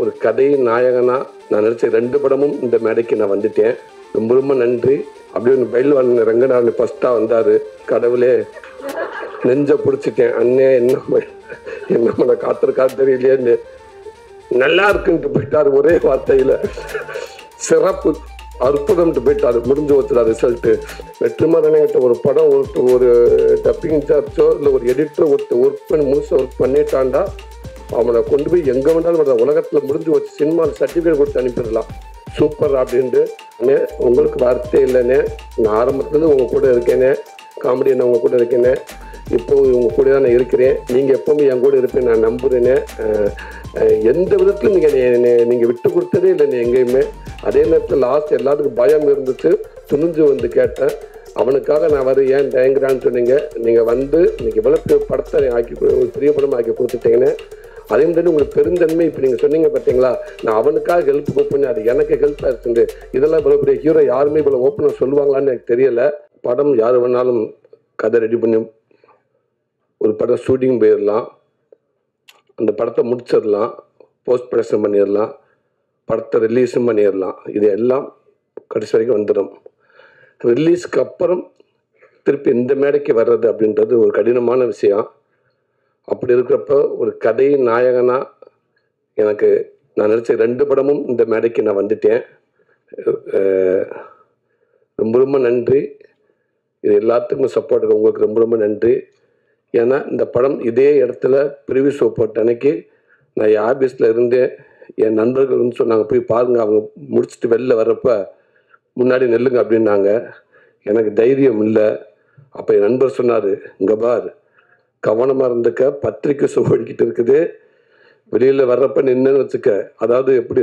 ஒரு கதை நாயகனா நான் நடிச்ச 2 படமும் இந்த மேடைக்கு நான் வந்துட்டேன். ரொம்ப ரொம்ப நன்றி. அப்படியே பயில்வான் ரங்கநாதன் ஃபர்ஸ்டா வந்தாரு. கடவுளே நெஞ்ச பிடிச்சிட்டேன். அண்ணே என்ன காத்திருக்கா தெரியலையேன்னு நல்லா இருக்குன்ட்டு போயிட்டாரு ஒரே வார்த்தையில. சிறப்பு அற்புதம்ட்டு போயிட்டாரு. முடிஞ்சு வச்சுடா ரிசல்ட்டு. வெற்றிமாறன்கிட்ட ஒரு படம் ஒரு டப்பிங் சார்ஜோ இல்லை ஒரு எடிட்டர் ஒர்க் பண்ணி முழுசாக ஒர்க் பண்ணிட்டான்டா அவனை கொண்டு போய் எங்கே வேண்டாலும் உலகத்தில் முடிஞ்சு வச்சு சினிமாவில் சர்டிஃபிகேட் கொடுத்து அனுப்பிடலாம். சூப்பர் அப்படின்ட்டு உங்களுக்கு வார்த்தை இல்லைண்ணே. நான் ஆரம்பத்துலேருந்து உங்கள் கூட இருக்கேனே. காமெடியை உங்கள் கூட இருக்கேனே. இப்போ உங்கள் கூட தான் நான் இருக்கிறேன். நீங்கள் எப்போவுமே என் கூட இருப்பேன் நான் நம்புகிறேனே. எந்த விதத்திலும் நீங்கள் விட்டு கொடுத்ததே இல்லைண்ணே எங்கேயுமே. அதே நேரத்தில் லாஸ்ட் எல்லாத்துக்கும் பயம் இருந்துச்சு. துணிஞ்சு வந்து கேட்டேன். அவனுக்காக நான் ஏன் தயங்குறான்னு சொன்னீங்க. நீங்கள் வந்து இன்னைக்கு இவ்வளோ படத்தை ஆக்கி பெரிய படம் ஆக்கி கொடுத்துட்டீங்கன்னு. அதே மாதிரி உங்களுக்கு பெருந்தன்மை இப்போ நீங்கள் சொன்னீங்க பார்த்தீங்களா, நான் அவனுக்காக ஹெல்ப் பண்ணி அது எனக்கு ஹெல்ப் ஆச்சுண்டு. இதெல்லாம் இவ்வளோ பெரிய ஹீரோ யாருமே இவ்வளோ ஓப்பனாக சொல்லுவாங்களான்னு எனக்கு தெரியலை. படம் யார் வேணாலும் கதை ரெடி பண்ணி ஒரு படம் ஷூட்டிங் போயிடலாம், அந்த படத்தை முடிச்சிடலாம், போஸ்ட் ப்ரொடக்ஷன் பண்ணிடலாம், படத்தை ரிலீஸும் பண்ணிடலாம். இது எல்லாம் கடைசி வரைக்கும் வந்துடும். ரிலீஸ்க்கு அப்புறம் திருப்பி இந்த மேடைக்கு வர்றது அப்படின்றது ஒரு கடினமான விஷயம். அப்படி இருக்கிறப்ப ஒரு கதை நாயகனா எனக்கு நான் நடிச்ச 2 படமும் இந்த மேடைக்கு நான் வந்துட்டேன். ரொம்ப ரொம்ப நன்றி. இது எல்லாத்துக்கும் சப்போர்ட் உங்களுக்கு ரொம்ப ரொம்ப நன்றி. ஏன்னா இந்த படம் இதே இடத்துல ப்ரிவியூ ஷோ போட்ட அன்னைக்கு நான் என் ஆஃபீஸில் இருந்தேன். என் நண்பர்கள் வந்து சொன்னாங்க போய் பாருங்கள், அவங்க முடிச்சுட்டு வெளில வர்றப்ப முன்னாடி நெல்லுங்க அப்படின்னாங்க. எனக்கு தைரியம் இல்லை. அப்போ என் நண்பர் சொன்னார், இங்கே பார் கவனமாக இருந்துக்க, பத்திரிக்கை ஷோ ஓடிக்கிட்டு இருக்குது, வெளியில் வர்றப்ப நின்றுன்னு வச்சுக்க. அதாவது எப்படி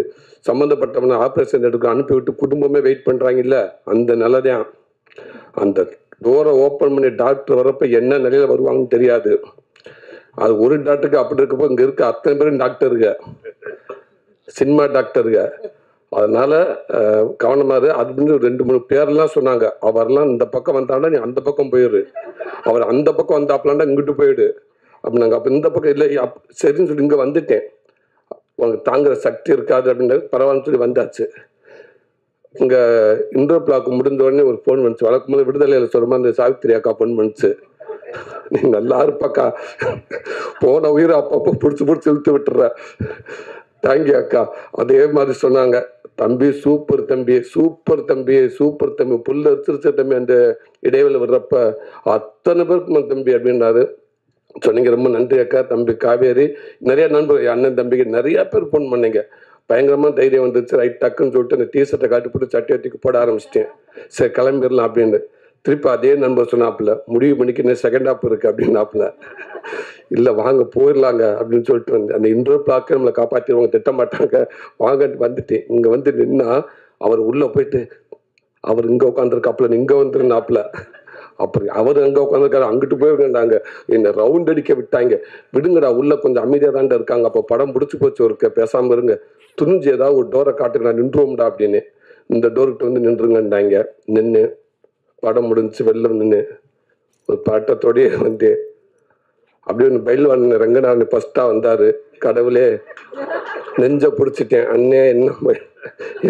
சம்மந்தப்பட்டவனை ஆப்ரேஷன் எடுக்க அனுப்பிவிட்டு குடும்பமே வெயிட் பண்ணுறாங்கல்ல, அந்த நிலைதான். அந்த டோரை ஓப்பன் பண்ணி டாக்டர் வர்றப்ப என்ன நிலையில் வருவாங்கன்னு தெரியாது. அது ஒரு டாக்டருக்கு அப்படி இருக்கப்போ இங்கே இருக்க அத்தனை பேரும் டாக்டருங்க, சினிமா டாக்டருங்க. அதனால கவனமாக அப்படின்னு 2-3 பேரெல்லாம் சொன்னாங்க. அவரெல்லாம் இந்த பக்கம் வந்தாண்டா நீ அந்த பக்கம் போயிடு, அவர் அந்த பக்கம் வந்தாப்பலாண்டா இங்கிட்டு போயிடு அப்படின்னாங்க. அப்போ இந்த பக்கம் இல்லை சரின்னு சொல்லி இங்கே வந்துட்டேன். உனக்கு தாங்குற சக்தி இருக்காது அப்படின்றது பரவாயில்லன்னு சொல்லி வந்தாச்சு. இங்கே இன்டோ பிளாக் முடிஞ்ச உடனே ஒரு ஃபோன் வந்துச்சு. வழக்கம் போது விடுதலையில் சொல்கிற மாதிரி அந்த சாவித்திரி அக்கா ஃபோன் பண்ணிச்சு. நீ நல்லா இருப்பாக்கா, போன உயிரை அப்பப்போ பிடிச்சி இழுத்து விட்டுற, தேங்க்யூ அக்கா. அதே மாதிரி சொன்னாங்க, தம்பி சூப்பர் தம்பி, சூப்பர் தம்பி, சூப்பர் தம்பி, புல்ல வச்சிருச்ச தம்பி. அந்த இடைவெளி வர்றப்ப அத்தனை பேருக்கும் தம்பி அப்படின்னாரு. சொன்னீங்க, ரொம்ப நன்றி அக்கா. தம்பி காவேரி, நிறைய நண்பர்கள் அண்ணன் தம்பிக்கு நிறைய பேர் ஃபோன் பண்ணீங்க. பயங்கரமாக தைரியம் வந்துச்சு. ரைட் டக்குன்னு சொல்லிட்டு அந்த டிஷர்ட்டை காட்டி போட்டு சட்டி வட்டிக்கு போட ஆரம்பிச்சிட்டேன். சரி கிளம்பிடலாம் அப்படின்னு. திருப்பி அதே நண்பர் சொன்னாப்புல, முடிவு பண்ணிக்கு இன்னும் செகண்ட் ஹாப் இருக்குது அப்படின்னாப்புல. இல்லை வாங்க போயிடலாங்க அப்படின்னு சொல்லிட்டு வந்து அந்த இன்டோ பிளாக்கை நம்மளை காப்பாற்றிடுவாங்க, திட்ட மாட்டாங்க, வாங்கன்ட்டு வந்துட்டேன். இங்கே வந்து நின்னா அவர் உள்ளே போயிட்டு அவர் இங்கே உட்காந்துருக்காப்புல, இங்கே வந்துருந்தாப்புல. அப்புறம் அவர் அங்கே உட்காந்துருக்காரு, அங்கிட்டு போயிருந்தாங்க. என்னை ரவுண்ட் அடிக்க விட்டாங்க. விடுங்கடா உள்ள கொஞ்சம் அமைதியாக தாண்டா இருக்காங்க, அப்போ படம் பிடிச்சி போச்சு ஒரு பேசாமல் இருங்க, துணிஞ்சு ஏதாவது ஒரு டோரை காட்டுங்க நான் நின்றுவோம்டா அப்படின்னு. இந்த டோர்கிட்ட வந்து நின்றுங்கண்டாங்க. நின்று படம் முடிஞ்சு வெளில நின்று ஒரு பட்டத்தோடய வந்து அப்படியே பயில்வான் ரங்கநாதன் ஃபர்ஸ்டா வந்தாரு. கடவுளே நெஞ்ச பிடிச்சிட்டேன். அண்ணே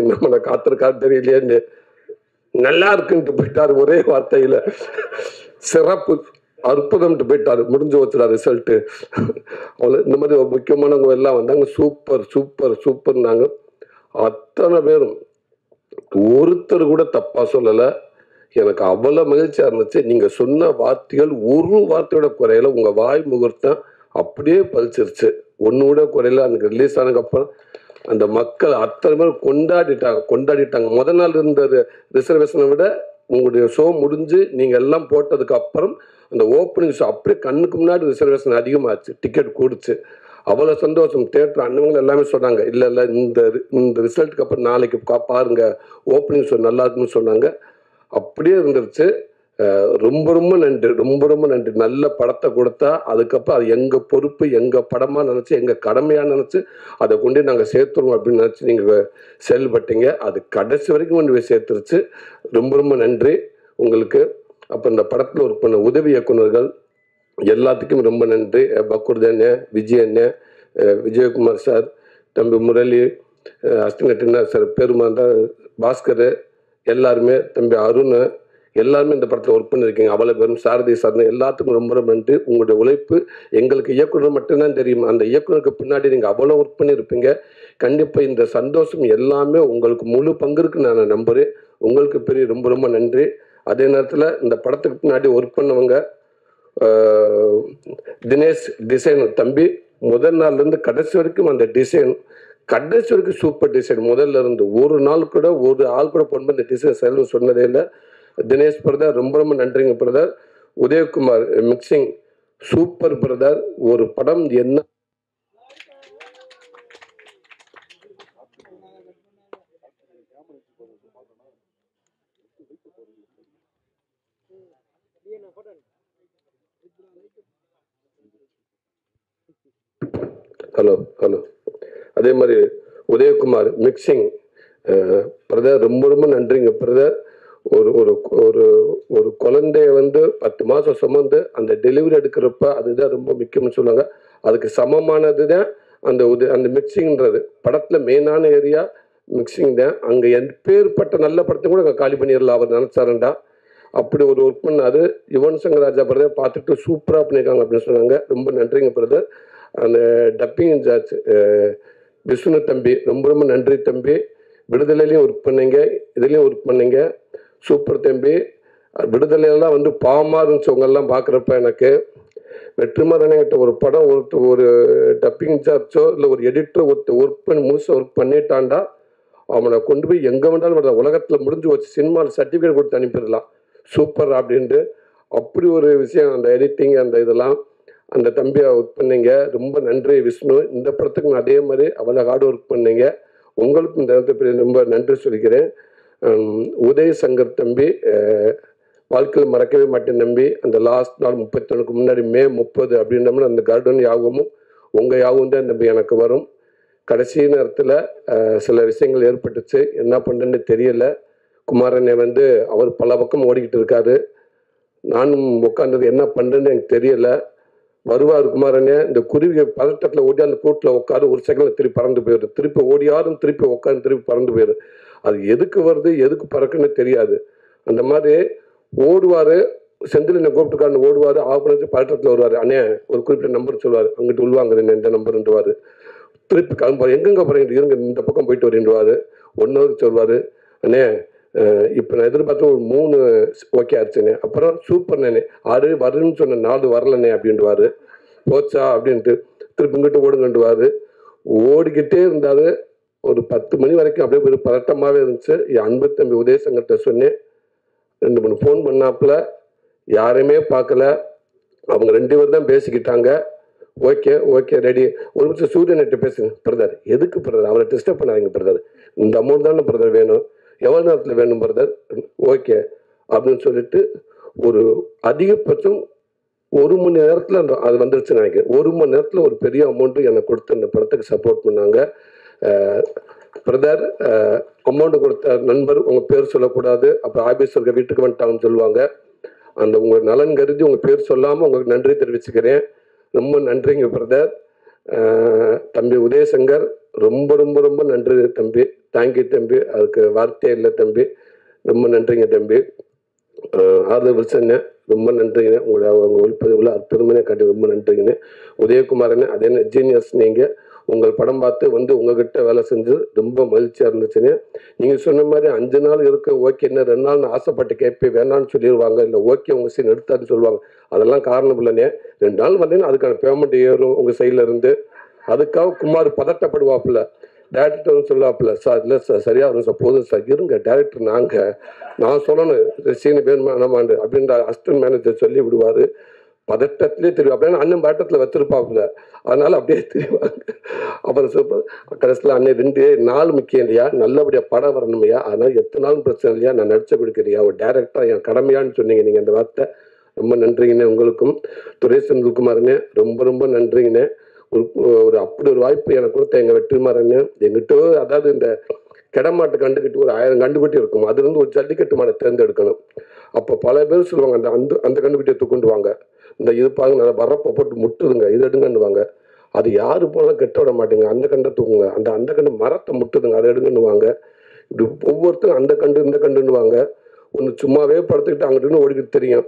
என்ன காத்திருக்கா தெரியலையேன்னு நல்லா இருக்குன்ட்டு போயிட்டாரு ஒரே வார்த்தையில. சிறப்பு அற்புதம்ட்டு போயிட்டாரு. முடிஞ்சு வச்சுடா ரிசல்ட்டு. அவ்வளோ இந்த மாதிரி முக்கியமானவங்க எல்லாம் வந்தாங்க. சூப்பர் சூப்பர் சூப்பர்னாங்க. அத்தனை பேரும் ஒருத்தர் கூட தப்பா சொல்லலை. எனக்கு அவ்வளோ மகிழ்ச்சியாக இருந்துச்சு. நீங்கள் சொன்ன வார்த்தைகள் ஒரு வார்த்தையோட குறையில, உங்கள் வாய் முகூர்த்தம் அப்படியே பழிச்சிருச்சு, ஒன்று கூட குறையில. அன்றைக்கி ரிலீஸ் ஆனதுக்கப்புறம் அந்த மக்கள் அத்தனை பேர் கொண்டாடிட்டாங்க. முதல் நாள் இருந்த ரிசர்வேஷனை விட உங்களுடைய ஷோ முடிஞ்சு நீங்கள் எல்லாம் போட்டதுக்கு அப்புறம் அந்த ஓப்பனிங் ஷோ அப்படியே கண்ணுக்கு முன்னாடி ரிசர்வேஷன் அதிகமாச்சு, டிக்கெட் கூடுச்சு. அவ்வளோ சந்தோஷம். தேட்டர் அண்ணவங்க எல்லாமே சொன்னாங்க, இல்லை இல்லை இந்த ரிசல்ட்டுக்கு அப்புறம் நாளைக்கு பாருங்க ஓப்பனிங் ஷோ நல்லா இருக்குன்னு சொன்னாங்க. அப்படியே இருந்துருச்சு. ரொம்ப ரொம்ப நன்றி, ரொம்ப ரொம்ப நன்றி. நல்ல படத்தை கொடுத்தா அதுக்கப்புறம் அது எங்கள் பொறுப்பு, எங்கள் படமாக நினச்சி, எங்கள் கடமையாக நினச்சி அதை கொண்டு நாங்கள் சேர்த்துருவோம் அப்படின்னு நினச்சி நீங்கள் செயல்பட்டீங்க. அது கடைசி வரைக்கும் கொண்டு போய் சேர்த்துருச்சு. ரொம்ப ரொம்ப நன்றி உங்களுக்கு. அப்போ இந்த படத்தில் ஒர்க் பண்ண உதவி இயக்குநர்கள் எல்லாத்துக்கும் ரொம்ப நன்றி. பக்குர்தண்ணே, விஜயண்ணே, விஜயகுமார் சார், தம்பி முரளி, அஸ்டினட்டினா சார் பெருமாந்தா, பாஸ்கர், எல்லாருமே, தம்பி அருண், எல்லாருமே இந்த படத்தில் ஒர்க் பண்ணியிருக்கீங்க. அவ்வளோ பேரும் சாரதி சார்ந்த எல்லாத்துக்கும் ரொம்ப ரொம்ப நன்றி. உங்களுடைய உழைப்பு எங்களுக்கு இயக்குனர் மட்டும்தான் தெரியும். அந்த இயக்குனருக்கு பின்னாடி நீங்கள் அவ்வளோ ஒர்க் பண்ணியிருப்பீங்க. கண்டிப்பாக இந்த சந்தோஷம் எல்லாமே உங்களுக்கு முழு பங்கு இருக்குன்னு நான் நம்புகிறேன். உங்களுக்கு பெரிய ரொம்ப ரொம்ப நன்றி. அதே நேரத்தில் இந்த படத்துக்கு பின்னாடி ஒர்க் பண்ணவங்க தினேஷ் டிசைன் தம்பி, முதல் நாள்லேருந்து கடைசி வரைக்கும் அந்த டிசைன் கடைசி வரைக்கும் சூப்பர் டிசைன். முதல்ல இருந்து ஒரு நாள் கூட ஒரு ஆள் கூட பொண்ணு இந்த டிசைன் செயல்னு சொன்னதே இல்லை. தினேஷ் பிரதர் ரொம்ப ரொம்ப நன்றிங்க brother. Udhayakumar mixing super brother. ஒரு படம் என்ன ஹலோ ஹலோ அதே மாதிரி உதயகுமார் மிக்சிங் பிரதர் ரொம்ப ரொம்ப நன்றிங்க பிரதர். ஒரு ஒரு ஒரு ஒரு குழந்தைய 10 மாதம் சுமந்து அந்த டெலிவரி எடுக்கிறப்ப அதுதான் ரொம்ப முக்கியம்னு சொல்லுவாங்க. அதுக்கு சமமானது தான் அந்த மிக்சிங்ன்றது. படத்தில் மெயினான ஏரியா மிக்சிங் தான். அங்கே எப்பேற்பட்ட நல்ல படத்தை கூட அங்கே காலி பண்ணிடலாம் அவர் நினச்சாருண்டா. அப்படி ஒரு ஒர்க் பண்ணாது. யுவன் சங்கர் ராஜா பிரதர் பார்த்துட்டு சூப்பராக பண்ணியிருக்காங்க அப்படின்னு சொன்னாங்க. ரொம்ப நன்றிங்க பிரதர். அந்த டப்பிங் இன்சார்ஜ் விஷ்ணு தம்பி ரொம்ப ரொம்ப நன்றி தம்பி. விடுதலையிலையும் ஒர்க் பண்ணீங்க, இதுலேயும் ஒர்க் பண்ணீங்க. சூப்பர் தம்பி. விடுதலையெல்லாம் பாவமாக இருந்துச்சவங்கெல்லாம் பார்க்குறப்ப எனக்கு வெற்றிமாறன்கிட்ட ஒரு படம் ஒரு டப்பிங் இன்சார்ஜோ இல்லை ஒரு எடிட்டரோ ஒர்க் பண்ணி முழுசாக ஒர்க் பண்ணிட்டான்டா, அவனை கொண்டு போய் எங்கே வேண்டாலும் உலகத்தில் முடிஞ்சு வச்சு சினிமாவில் சர்டிஃபிகேட் கொடுத்து அனுப்பிடலாம் சூப்பர் அப்படின்ட்டு. அப்படி ஒரு விஷயம் அந்த எடிட்டிங் அந்த இதெல்லாம் அந்த தம்பியை ஒர்க் பண்ணீங்க. ரொம்ப நன்றி விஷ்ணு. இந்த படத்துக்கு அதே மாதிரி அவ்வளோ ஹார்ட் ஒர்க் பண்ணீங்க. உங்களுக்கும் இந்த இடத்துல ரொம்ப நன்றி சொல்லிக்கிறேன். உதய சங்கர் தம்பி வாழ்க்கையில் மறக்கவே மாட்டேன் தம்பி. அந்த லாஸ்ட் நாள் 31க்கு முன்னாடி மே 30 அப்படின்றோம்னா அந்த கார்டன் யாகமும் உங்கள் யாகம் தான் தம்பி எனக்கு வரும். கடைசி நேரத்தில் சில விஷயங்கள் ஏற்பட்டுச்சு, என்ன பண்ணுறேன்னு தெரியல. குமாரனை அவர் பல பக்கம் ஓடிக்கிட்டு இருக்காரு. நானும் உட்காந்தது என்ன பண்ணுறேன்னு எனக்கு தெரியல. வருவார் குமாரனே, இந்த குருவி பதட்டத்தில் ஓடி அந்த கூட்டில் உட்காரு, ஒரு செகண்டில் திருப்பி பறந்து போயிடும். திருப்பி ஓடியாரும் திருப்பி உட்காந்து திருப்பி பறந்து போயிடும். அது எதுக்கு வருது எதுக்கு பறக்குன்னு தெரியாது. அந்த மாதிரி ஓடுவார். செந்தில் கூப்பிட்டுக்காரன்னு ஓடுவார். ஆஃப் பதட்டத்தில் வருவார். அண்ணே ஒரு குறிப்பிட்ட நம்பர் சொல்லுவார், அங்கிட்டு உள்வாங்க இந்த நம்பருன்றுவார். திருப்பி கிளம்புவார். எங்கெங்கே போகிறீங்க இருங்க இந்த பக்கம் போயிட்டு வரேன்டுவார். 1 hour சொல்வார். அண்ணே இப்போ நான் எதிர்பார்த்த ஒரு 3 ஓகே ஆச்சுண்ணே. அப்புறம் சூப்பர் நானே 6 வருன்னு சொன்ன 4 வரலண்ணே அப்படின்ட்டுவார். போச்சா அப்படின்ட்டு திருப்பி இங்கிட்டு ஓடுங்கன்றுவார். ஓடிக்கிட்டே இருந்தார். ஒரு 10 மணி வரைக்கும் அப்படியே ஒரு பதட்டமாகவே இருந்துச்சு. என் அன்பு தம்பி உதயசங்கர்கிட்ட சொன்னேன். 2 3 ஃபோன் பண்ணாப்புல, யாரையுமே பார்க்கல. அவங்க 2 பேர் தான் பேசிக்கிட்டாங்க. Okay okay ready. ஒரு நிமிஷம் சூரியன்கிட்ட பேசுங்க பிரதர். எதுக்கு பிரதர் அவரை டிஸ்டர்ப் பண்ணாதீங்க பிரதர், இந்த அமௌண்ட் தானே பிரதர் வேணும், எவ்வளோ நேரத்தில் வேணும் பிரதர், ஓகே அப்படின்னு சொல்லிட்டு ஒரு அதிகபட்சம் 1 மணி நேரத்தில் அது வந்துருச்சு நினைக்கிறேன். 1 மணி நேரத்தில் ஒரு பெரிய அமௌண்ட்டு எனக்கு கொடுத்து அந்த படத்துக்கு சப்போர்ட் பண்ணாங்க. பிரதர் அமௌண்ட் கொடுத்த நண்பர் உங்கள் பேர் சொல்லக்கூடாது, அப்புறம் ஆபீஸருக்கு வீட்டுக்கு வந்துட்டாங்கன்னு சொல்லுவாங்க. அந்த உங்கள் நலன் கருதி உங்கள் பேர் சொல்லாமல் உங்களுக்கு நன்றி தெரிவிச்சுக்கிறேன். ரொம்ப நன்றிங்க பிரதர். தம்பி உதயசங்கர் ரொம்ப ரொம்ப ரொம்ப நன்றி தம்பி. தேங்க்யூ தம்பி. அதுக்கு வார்த்தையே இல்லை தம்பி. ரொம்ப நன்றிங்க தம்பி. ஆறுதல் வில்சன்னு ரொம்ப நன்றிங்க. அவங்க ஒளிப்பதிவில் அற்புதமான காட்டி ரொம்ப நன்றிங்கண்ணே. உதயகுமாரண்ணே அதே ஜீனியஸ். நீங்கள் உங்கள் படம் பார்த்து உங்ககிட்ட வேலை செஞ்சு ரொம்ப மகிழ்ச்சியாக இருந்துச்சுங்க. நீங்கள் சொன்ன மாதிரி 5 நாள் இருக்க ஓகே, இன்னும் 2 நாள்னு ஆசைப்பட்டு கேட்பேன், வேணான்னு சொல்லிடுவாங்க, இல்லை ஓகே உங்கள் சீன் எடுத்தான்னு சொல்லுவாங்க. அதெல்லாம் காரணம் இல்லைண்ணே. 2 நாள் வந்தீங்கன்னா அதுக்கான பேமெண்ட் ஏறும் உங்கள் சைடில் இருந்து. அதுக்காக குமார் பதட்டப்படுவாப்புல, டேரக்டர் சொல்லுவாப்புல, சார் இல்லை சார் சரியாக வரும் சார், போதும் சார் இருங்க டேரக்டர் நான் சொல்லணும் சீனு வேணுமா வேணாமாண்டு அப்படின்ற அசிஸ்டன்ட் மேனேஜர் சொல்லி விடுவார். பதட்டத்திலே தெரியும். அப்படின்னா அண்ணன் பதட்டத்தில் வச்சிருப்பாப்புல, அதனால அப்படியே தெரியுவாங்க. அப்புறம் சூப்பர் கடைசியில் அண்ணன் 2 நாள் முக்கியம் இல்லையா, நல்லபடியாக படம் வரணுமையா, அதனால் எத்தனை நாளும் பிரச்சனை இல்லையா, நான் நடிச்சு கொடுக்குறியா, ஒரு டேரக்டராக என் கடமையான்னு சொன்னீங்க நீங்கள் அந்த வார்த்தை. ரொம்ப நன்றிங்கண்ணே. உங்களுக்கும் துரை செந்தில்குமாரண்ணே ரொம்ப ரொம்ப நன்றிங்கண்ணே. ஒரு அப்படி ஒரு வாய்ப்பு எனக்கு கொடுத்த எங்கள் வெற்றிமாறண்ணே. எங்கிட்ட அதாவது இந்த கிடமாட்டு கண்டுக்கிட்டு ஒரு 1000 கண்டுக்குட்டி இருக்கும், அது ஒரு ஜல்லிக்கட்டு மாடை தேர்ந்தெடுக்கணும். அப்போ பல பேர் சொல்லுவாங்க அந்த கண்டுக்குட்டியை தூக்குண்டுவாங்க, இந்த இது பாருங்க நல்லா வரப்போ போட்டு முட்டுதுங்க இது எடுங்கன்னுவாங்க. அது யாரு போனாலும் கெட்ட விட மாட்டேங்க. அந்த கண்டை தூக்குங்க, அந்த கண்டு மரத்தை முட்டுதுங்க, அதை எடுங்கன்னுவாங்க. இப்படி ஒவ்வொருத்தரும் அந்த கண்டு இந்த கண்டுன்னுவாங்க. ஒன்று சும்மாவே படுத்துக்கிட்டு அங்கிட்டு ஓடிக்கிட்டு தெரியும்,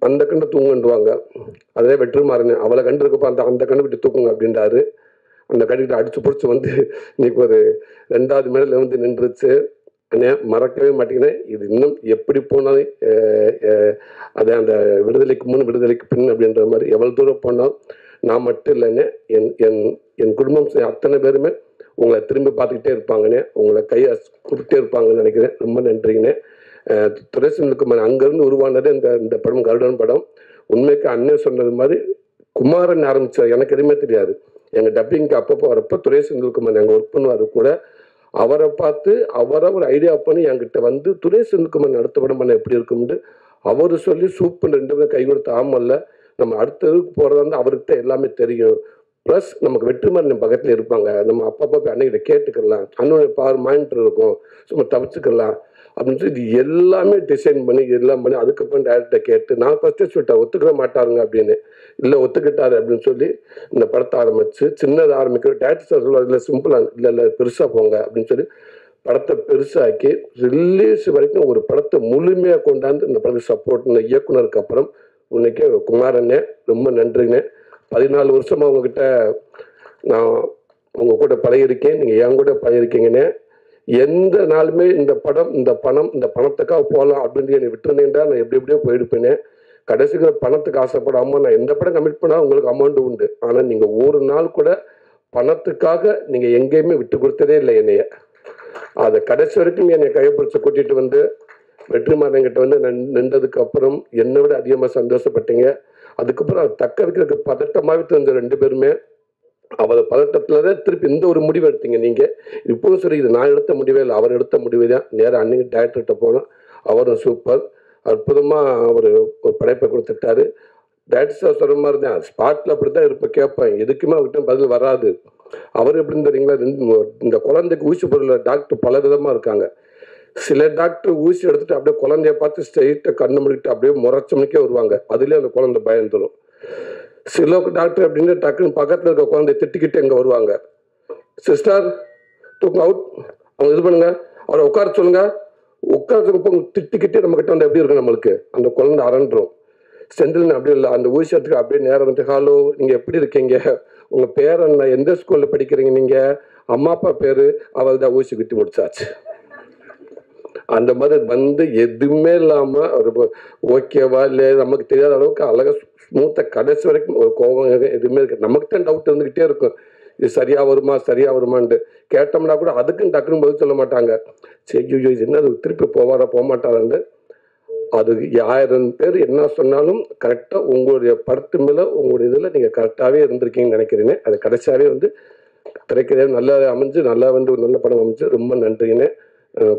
அந்த கண்டு தூங்குன்னுவாங்க. அதே வெற்றிமாறன் அவளை கண்டு இருக்கப்போ அந்த கண்டு விட்டு தூக்குங்க அப்படின்றாரு. அந்த கண்டுகிட்ட அடிச்சு பிடிச்சி வந்து இன்னைக்கு ஒரு 2வது மேடையில் வந்து நின்றுச்சு. அண்ணே மறக்கவே மாட்டேங்கிறேன். இது இன்னும் எப்படி போனாலும் அது அந்த விடுதலைக்கு முன் விடுதலைக்கு பின் அப்படின்ற மாதிரி எவ்வளோ தூரம் போனாலும் நான் மட்டும் இல்லைண்ணே, என் என் என் குடும்பம் அத்தனை பேருமே உங்களை திரும்பி பார்த்துக்கிட்டே இருப்பாங்கண்ணே, உங்களை கையை கொடுத்துட்டே இருப்பாங்கன்னு நினைக்கிறேன். ரொம்ப நன்றிங்கண்ணே. துரை செந்தில்குமார் அங்கேருந்து உருவானது இந்த படம் கருடன் படம். உண்மைக்கு அண்ணன் சொன்னது மாதிரி குமாரன் ஆரம்பிச்ச எனக்கு எதுவுமே தெரியாது. எங்கள் டப்பிங்க்கு அப்பப்போ வரப்போ துரை செந்தில்குமார் எங்கள் ஒர்க் பண்ணுவார் கூட. அவரை பார்த்து அவரை ஒரு ஐடியா பண்ணி என்கிட்ட வந்து துரை செந்தில்குமார் அடுத்த படம் பண்ண எப்படி இருக்கும்னு அவர் சொல்லி சூப்பர் 2 பேரும் கை கொடுத்து ஆமல்ல நம்ம அடுத்ததுக்கு போகிறதா இருந்தால் அவருக்கு தான் எல்லாமே தெரியும். ப்ளஸ் நமக்கு வெற்றிமாறன் பக்கத்தில் இருப்பாங்க. நம்ம அப்பப்போ அன்னைக்கிட்ட கேட்டுக்கலாம், அண்ணனுடைய பார் மானிட்டர் இருக்கும், சும்மா தவிச்சுக்கலாம் அப்படின்னு சொல்லி இது எல்லாமே டிசைன் பண்ணி எல்லாம் பண்ணி அதுக்கப்புறம் டேரக்டரை கேட்டு நான் ஃபஸ்ட்டே சொல்லிட்டேன் ஒத்துக்கிற மாட்டாருங்க அப்படின்னு. இல்லை ஒத்துக்கிட்டாரு அப்படின்னு சொல்லி இந்த படத்தை ஆரம்பிச்சு சின்னதை ஆரம்பிக்கிற டேரக்டர் சார் சொல்லுவார், இல்லை சிம்பிளாக இல்லை பெருசாக போங்க அப்படின்னு சொல்லி படத்தை பெருசாக்கி ரிலீஸ் வரைக்கும் ஒரு படத்தை முழுமையாக கொண்டாந்து இந்த படத்தை சப்போர்ட் இந்த இயக்குனருக்கு அப்புறம் உன்னைக்கே குமாரண்ணே ரொம்ப நன்றிங்க. 14 வருஷமாக உங்ககிட்ட நான் உங்கள் கூட பழகிருக்கேன், நீங்கள் என் கூட பழகிருக்கீங்கண்ணே. எந்த நாளுமே இந்த படம் இந்த பணம் இந்த பணத்துக்காக போகலாம் அப்படின்னு என்னை விட்டுருந்தேன்டா நான் எப்படியோ போயிருப்பேனே. கடைசிக்கு பணத்துக்கு ஆசைப்படாமல் நான் எந்த படம் கமிட் பண்ணாலும் உங்களுக்கு அமௌண்ட் உண்டு. ஆனால் நீங்கள் ஒரு நாள் கூட பணத்துக்காக நீங்கள் எங்கேயுமே விட்டு கொடுத்ததே இல்லை என்னைய. அதை கடைசி வரைக்கும் என்னை கைப்பிடிச்சு கூட்டிகிட்டு வந்து வெற்றிமாறன் கிட்ட வந்து நின்றதுக்கு அப்புறம் என்னை விட அதிகமாக சந்தோஷப்பட்டீங்க. அதுக்கப்புறம் அதை தக்க வைக்கிறதுக்கு பதட்டமாகவே தெரிஞ்ச 2 பேருமே அவர் பதட்டத்தில் தான் திருப்பி இந்த ஒரு முடிவு எடுத்தீங்க நீங்கள். இப்போவும் சரி இது நான் எடுத்த முடிவே இல்லை, அவர் எடுத்த முடிவு தான். நேராக அன்னைக்கு டேரக்டர்கிட்ட போனோம், அவரும் சூப்பர் அற்புதமாக ஒரு படைப்பை கொடுத்துட்டாரு. டேரக்டர் சார் சொல்கிற மாதிரி தான் ஸ்பாட்டில் அப்படி தான் இருப்பேன், கேட்பேன், எதுக்குமே அவர்கிட்ட பதில் வராது. அவர் எப்படின்னு தெரியுங்களா, இந்த குழந்தைக்கு ஊசி போடுற டாக்டர் பல விதமாக இருக்காங்க. சில டாக்டர் ஊசி எடுத்துட்டு அப்படியே குழந்தைய பார்த்து ஸ்ட்ரெயிட்டாக கண்ணு முடிக்கிட்டு அப்படியே முறைச்சமணிக்கே வருவாங்க, அதுலேயே அந்த குழந்தை பயந்துடும். சில டாக்டர் அப்படின்னு டக்குன்னு பக்கத்தில் இருக்க குழந்தைய திட்டிக்கிட்டு எங்கே வருவாங்க, சிஸ்டர் தூக்கம் அவுட், அவங்க இது பண்ணுங்க, அவரை உட்கார சொல்லுங்க, உட்காரத்துக்கு திட்டிக்கிட்டே நம்ம கிட்ட வந்து எப்படி இருக்கும் நம்மளுக்கு அந்த குழந்தை அரண்டுரும். செந்தில் அப்படி இல்லை, அந்த ஊசி எடுத்துக்கு அப்படியே நேரம் வந்து ஹலோ நீங்கள் எப்படி இருக்கீங்க, உங்கள் பேர் என்ன, எந்த ஸ்கூலில் படிக்கிறீங்க, நீங்கள் அம்மா அப்பா பேர், அவள் தான் ஊசி குத்தி முடிச்சாச்சு. அந்த மாதிரி வந்து எதுவுமே இல்லாமல் ஒரு ஓகேவா இல்லை நமக்கு தெரியாத அளவுக்கு அழகாக ஸ்மூத்தாக கடைசி வரைக்கும் ஒரு கோபம் எதுவுமே இருக்கு. நமக்கு தான் டவுட் இருந்துக்கிட்டே இருக்கும், இது சரியாக வருமான்ட்டு கேட்டோம்னா கூட அதுக்குன்னு டக்குன்னு பதில் சொல்ல மாட்டாங்க. சரி இது என்ன திருப்பி போவாரா போக மாட்டாரான்னு. அது 1000 பேர் என்ன சொன்னாலும் கரெக்டாக உங்களுடைய படத்து மேலே உங்களுடைய இதில் நீங்கள் கரெக்டாகவே இருந்திருக்கீங்கன்னு நினைக்கிறீங்க. அது கடைசியாகவே வந்து திரைக்கதையாக நல்லா அமைஞ்சு நல்லா வந்து ஒரு நல்ல படம் அமைஞ்சு ரொம்ப நன்றிங்கண்ணே.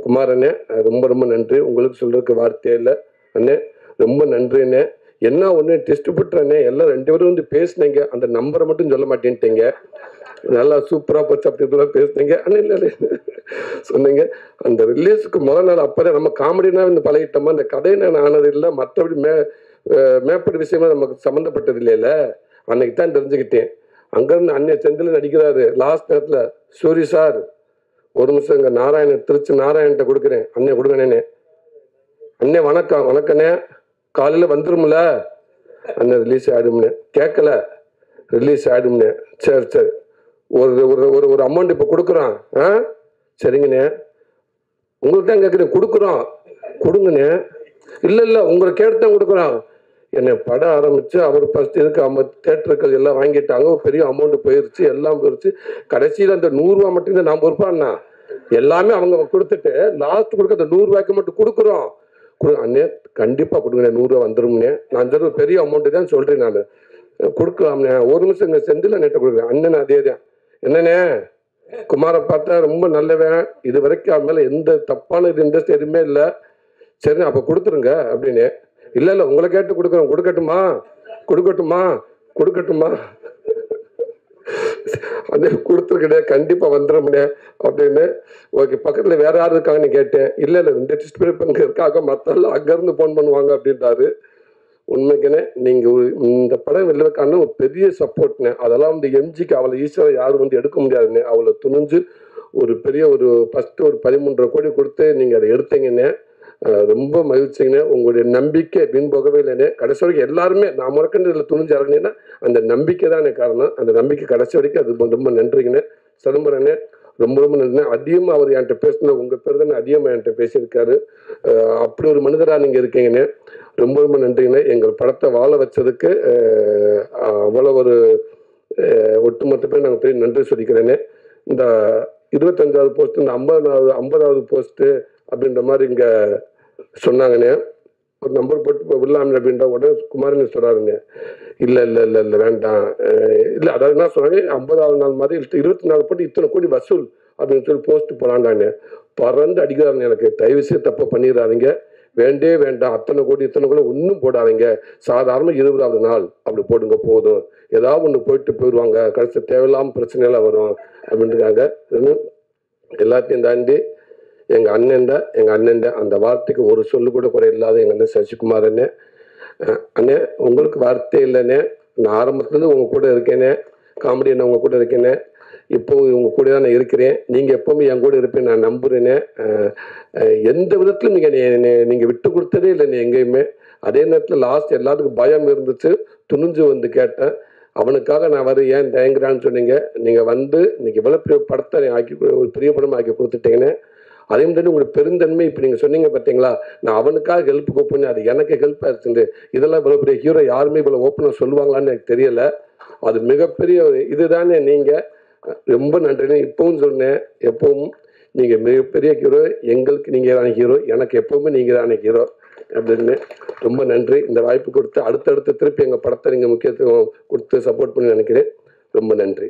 குமாரண்ணே ரொம்ப நன்றி, உங்களுக்கு சொல்றதுக்கு வார்த்தையே இல்லை அண்ணே, ரொம்ப நன்றிண்ணே. என்ன ஒன்று டிஸ்ட்ரிபியூட்டர் எல்லாம் 2 பேரும் வந்து பேசுனீங்க, அந்த நம்பரை மட்டும் சொல்ல மாட்டேன்ட்டீங்க, நல்லா சூப்பராக போச்சு அப்படி பேசுனீங்க அண்ணே. இல்லை சொன்னீங்க அந்த ரிலீஸுக்கு முதல் நாள் அப்போ நம்ம காமெடினா வந்து பழகிட்டோமா, அந்த கதையை நான் ஆனது இல்லை, மற்றபடி மேற்பட்ட விஷயமா நமக்கு சம்மந்தப்பட்டது இல்லைல்ல, அன்னைக்கு தான் தெரிஞ்சுக்கிட்டேன். அங்கேருந்து அண்ணன் செந்தில் நடிக்கிறாரு லாஸ்ட் நேரத்தில், சூரி சார் ஒரு நிமிஷம் இங்கே நாராயணன் திருச்சி நாராயண்கிட்ட கொடுக்குறேன், அண்ணே கொடுங்கண்ணே, அண்ணே வணக்கண்ணே காலையில் வந்துரும்ல அண்ணன் ரிலீஸ் ஆகிடும்னே, கேட்கல ரிலீஸ் ஆகிடும்னே, சரி ஒரு அமௌண்ட் இப்போ கொடுக்குறோம், சரிங்கண்ணே உங்களுக்கு தான் கேட்குறேன், கொடுங்கண்ணே, இல்லை உங்களை கேட்டு தான் கொடுக்குறோம். என்னை படம் ஆரம்பித்து அவர் ஃபஸ்ட் இதுக்கு 50 தேட்டர்கள் எல்லாம் வாங்கிட்டாங்க, ஒரு பெரிய அமௌண்ட் போயிடுச்சு, எல்லாம் போயிடுச்சு. கடைசியில் அந்த 100 ரூபா மட்டும் தான் நான் பொறுப்பாண்ணா, எல்லாமே அவங்க கொடுத்துட்டு லாஸ்ட் கொடுக்க அந்த 100 ரூபாய்க்கு மட்டும் கொடுக்குறோம். அண்ணே கண்டிப்பாக கொடுங்கண்ணே, 100 ரூபா வந்துரும்ண்ணே, நான் சொல்ற பெரிய அமௌண்ட்டு தான் சொல்கிறேன், நான் கொடுக்கலாம்ண்ணே. ஒரு நிமிஷம் இங்கே செந்தில் நெட்டை கொடுக்குறேன் அண்ணன், அதே தான் என்னண்ணே குமாரை பார்த்தா ரொம்ப நல்லவன், இது வரைக்கும் அவன் மேலே எந்த தப்பான இது இன்ட்ரெஸ்ட் எதுவுமே இல்லை, சரிண்ணே அப்போ கொடுத்துருங்க அப்படின்னு. இல்லை உங்களை கேட்டு கொடுக்குறோம், கொடுக்கட்டுமா அண்ணே கொடுத்துருக்கே கண்டிப்பாக வந்துடும்ண்ணே அப்படின்னு. ஓகே பக்கத்தில் வேற யாரும் இருக்காங்கன்னு கேட்டேன், இல்லை 2 டிஸ்ட்ரிபியூட்டர் இருக்காங்க, மற்றெல்லாம் அங்கேருந்து ஃபோன் பண்ணுவாங்க அப்படின்றாரு. உண்மைக்குனே நீங்கள் இந்த படம் வெளிவக்கான ஒரு பெரிய சப்போர்ட்னே. அதெல்லாம் வந்து எம்ஜிக்கு அவ்வளோ ஈஸியாக யாரும் வந்து எடுக்க முடியாதுண்ணே. அவ்வளோ துணிஞ்சு ஒரு பெரிய ஒரு ஃபஸ்ட்டு ஒரு 13.5 கோடி கொடுத்து நீங்கள் அதை எடுத்தீங்கண்ணே. ரொம்ப மகிழ்ச்சிங்கண்ணே. உங்களுடைய நம்பிக்கை வீண் போகவே இல்லைண்ணே. கடைசி வரைக்கும் எல்லாருமே நான் முறக்கண்டு இதில் துணிஞ்சு இறங்கினேன்னா அந்த நம்பிக்கை தான் எனக்கு காரணம். அந்த நம்பிக்கை கடைசி வரைக்கும் அது ரொம்ப நன்றிங்கண்ணே. சிதம்பரண்ணே ரொம்ப நன்றிண்ணே. அதிகமாக அவர் என்கிட்ட பேசின உங்கள் பேர் தானே அதிகமாக என்கிட்ட பேசியிருக்காரு. அப்படி ஒரு மனிதராக நீங்கள் இருக்கீங்கண்ணே. ரொம்ப நன்றிங்கண்ணே. எங்கள் படத்தை வாழ வச்சதுக்கு அவ்வளோ ஒரு ஒட்டுமொத்த பேர் நாங்கள் பெரிய நன்றி சொல்லிக்கிறேனே. இந்த 25வது போஸ்ட், இந்த 50வது போஸ்ட்டு அப்படின்ற மாதிரி இங்கே சொன்னாங்கண்ணே. ஒரு நம்பர் போட்டு இப்போ விடலாமே அப்படின்ற உடனே குமாரன் சொல்கிறாருங்க, இல்லை வேண்டாம். இல்லை அதாவது என்ன சொன்னாங்க, 50வது நாள் மாதிரி 24 போட்டு இத்தனை கோடி வசூல் அப்படின்னு சொல்லி போஸ்ட் போலாண்டாங்க. பறந்து அடிக்கிறாருங்க. எனக்கு தயவு செய்து தப்பு பண்ணிடாதீங்க, வேண்டே வேண்டாம். அத்தனை கோடி ஒன்றும் போடாதீங்க. சாதாரண 20வது நாள் அப்படி போடுங்க போதும். ஏதாவது ஒன்று போயிட்டு போயிடுவாங்க, கடைசி தேவையில்லாமல் பிரச்சனையெல்லாம் வரும் அப்படின்ட்டுருக்காங்க. எல்லாத்தையும் தாண்டி எங்கள் அண்ணன் அந்த வார்த்தைக்கு ஒரு சொல்லு கூட குறை இல்லாத எங்கள் அண்ணன் சசிகுமார் அண்ணே. உங்களுக்கு வார்த்தை இல்லைண்ணே. நான் ஆரம்பத்துலேருந்து உங்கள் கூட இருக்கேனே. காமெடி அண்ணன் உங்கள் கூட இருக்கேனே. இப்போ உங்கள் கூட தான் நான் இருக்கிறேன். நீங்கள் எப்போவுமே என் கூட இருப்பேன் நான் நம்புகிறேனே. எந்த விதத்திலும் நீங்கள் விட்டு கொடுத்ததே இல்லைண்ணே எங்கேயுமே. அதே நேரத்தில் லாஸ்ட் எல்லாத்துக்கும் பயம் இருந்துச்சு, துணிஞ்சு வந்து கேட்டேன். அவனுக்காக நான் ஏன் தயங்குறான்னு சொன்னீங்க. நீங்கள் வந்து இன்னைக்கு இவ்வளோ பெரிய படத்தை ஒரு பெரிய படமாக ஆக்கி கொடுத்துட்டீங்கன்னு. அதே மாதிரி உங்களுக்கு பெருந்தன்மை இப்போ நீங்கள் சொன்னீங்க பார்த்தீங்களா, நான் அவனுக்காக ஹெல்ப் கூப்பிடுன்னு அது எனக்கு ஹெல்ப் ஆயிடுச்சு. இதெல்லாம் இவ்வளோ பெரிய ஹீரோ யாருமே இவ்வளோ ஓப்பனாக சொல்லுவாங்களான்னு எனக்கு தெரியலை. அது மிகப்பெரிய ஒரு இதுதானே. நீங்கள் ரொம்ப நன்றிண்ணே. இப்பவும் சொன்னேன், எப்பவும் நீங்கள் மிகப்பெரிய ஹீரோ. எங்களுக்கு நீங்கள் தானே ஹீரோ, எனக்கு எப்பவுமே நீங்கள் தானே ஹீரோ அப்படின்னு. ரொம்ப நன்றி இந்த வாய்ப்பு கொடுத்து. அடுத்தடுத்து திருப்பி எங்கள் படத்தை நீங்கள் முக்கியத்துவம் கொடுத்து சப்போர்ட் பண்ணி நினைக்கிறேன். ரொம்ப நன்றி.